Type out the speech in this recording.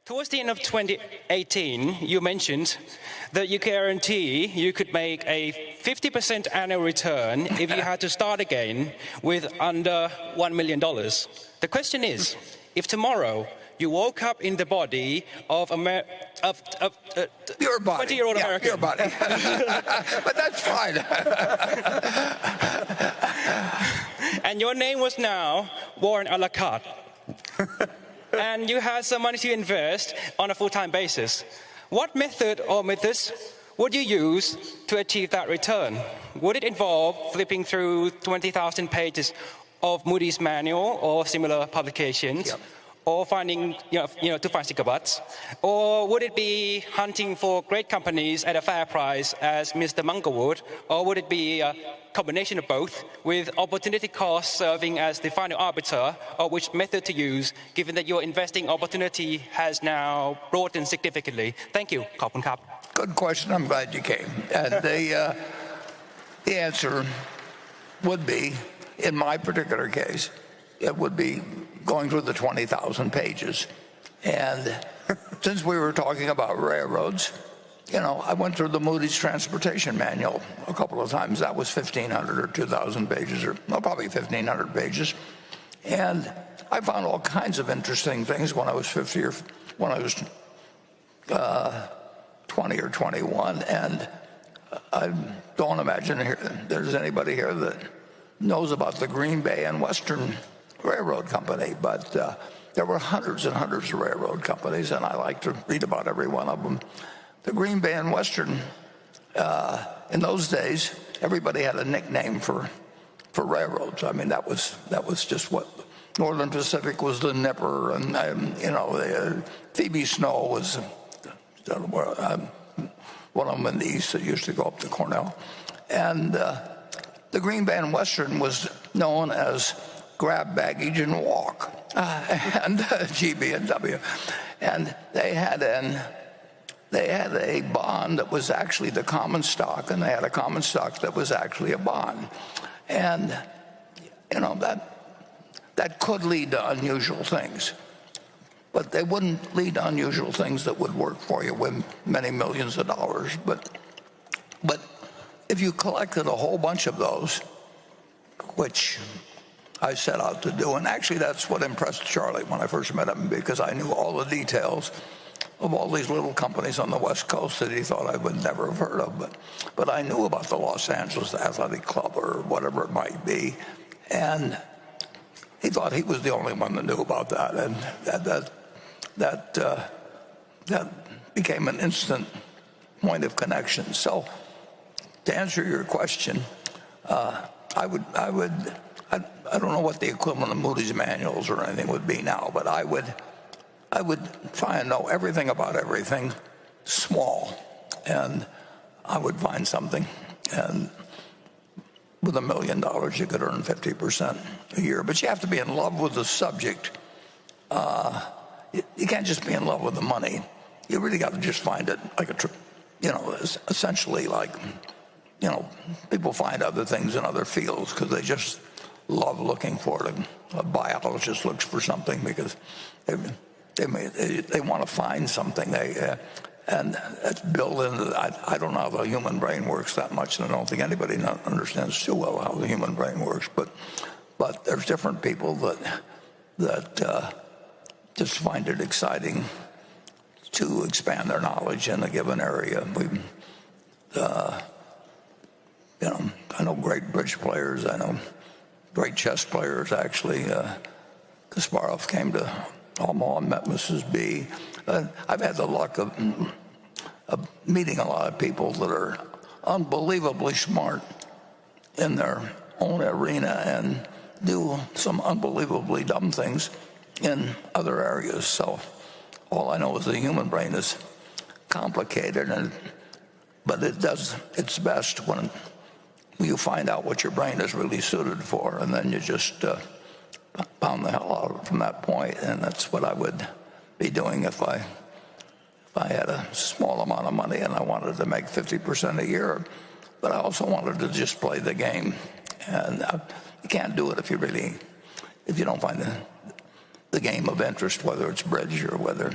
Towards the end of 2018, you mentioned that you guarantee you could make a 50% annual return if you had to start again with under $1 million. The question is, if tomorrow you woke up in the body of your body. 20-year-old American. Your body. But that's fine. And your name was now Warren a la carte. And you had some money to invest on a full-time basis. What method or methods would you use to achieve that return? Would it involve flipping through 20,000 pages of Moody's manual or similar publications? Yep. Or finding, to find sticker butts? Or would it be hunting for great companies at a fair price as Mr. Munger would? Or would it be a combination of both with opportunity cost serving as the final arbiter of which method to use, given that your investing opportunity has now broadened significantly? Thank you. ขอบคุณครับ Good question. I'm glad you came. And the answer would be, in my particular case, it would be going through the 20,000 pages. And since we were talking about railroads, I went through the Moody's Transportation Manual a couple of times. That was 1,500 or 2,000 pages, or probably 1,500 pages. And I found all kinds of interesting things when I was 50 or when I was 20 or 21. And I don't imagine there's anybody here that knows about the Green Bay and Western Railroad Company, but there were hundreds and hundreds of railroad companies, and I like to read about every one of them. The Green Bay and Western, in those days, everybody had a nickname for railroads. I mean, that was just what Northern Pacific was, the Nipper, and Phoebe Snow was one of them in the east that used to go up to Cornell, and the Green Bay and Western was known as grab baggage and walk, and GB&W, and they had a bond that was actually the common stock, and they had a common stock that was actually a bond, and that could lead to unusual things, but they wouldn't lead to unusual things that would work for you with many millions of dollars. But if you collected a whole bunch of those, which I set out to do, and actually that's what impressed Charlie when I first met him, because I knew all the details of all these little companies on the West Coast that he thought I would never have heard of, but I knew about the Los Angeles Athletic Club or whatever it might be, and he thought he was the only one that knew about that, and that became an instant point of connection. So to answer your question, I don't know what the equivalent of Moody's manuals or anything would be now, but I would try and know everything about everything small, and I would find something, and with $1 million you could earn 50% a year. But you have to be in love with the subject. You can't just be in love with the money. You really got to just find it like essentially like, people find other things in other fields because they just love looking for it. A biologist looks for something because they want to find something. And that's built into. I don't know how the human brain works that much, and I don't think anybody understands too well how the human brain works. But there's different people that just find it exciting to expand their knowledge in a given area. I know great bridge players. I know great chess players, actually. Kasparov came to Omaha and met Mrs. B. I've had the luck of meeting a lot of people that are unbelievably smart in their own arena and do some unbelievably dumb things in other areas. So all I know is the human brain is complicated, but it does its best when you find out what your brain is really suited for, and then you just pound the hell out of it from that point. And that's what I would be doing if I had a small amount of money and I wanted to make 50% a year, but I also wanted to just play the game. And you can't do it if you don't find the game of interest, whether it's bridge or whether,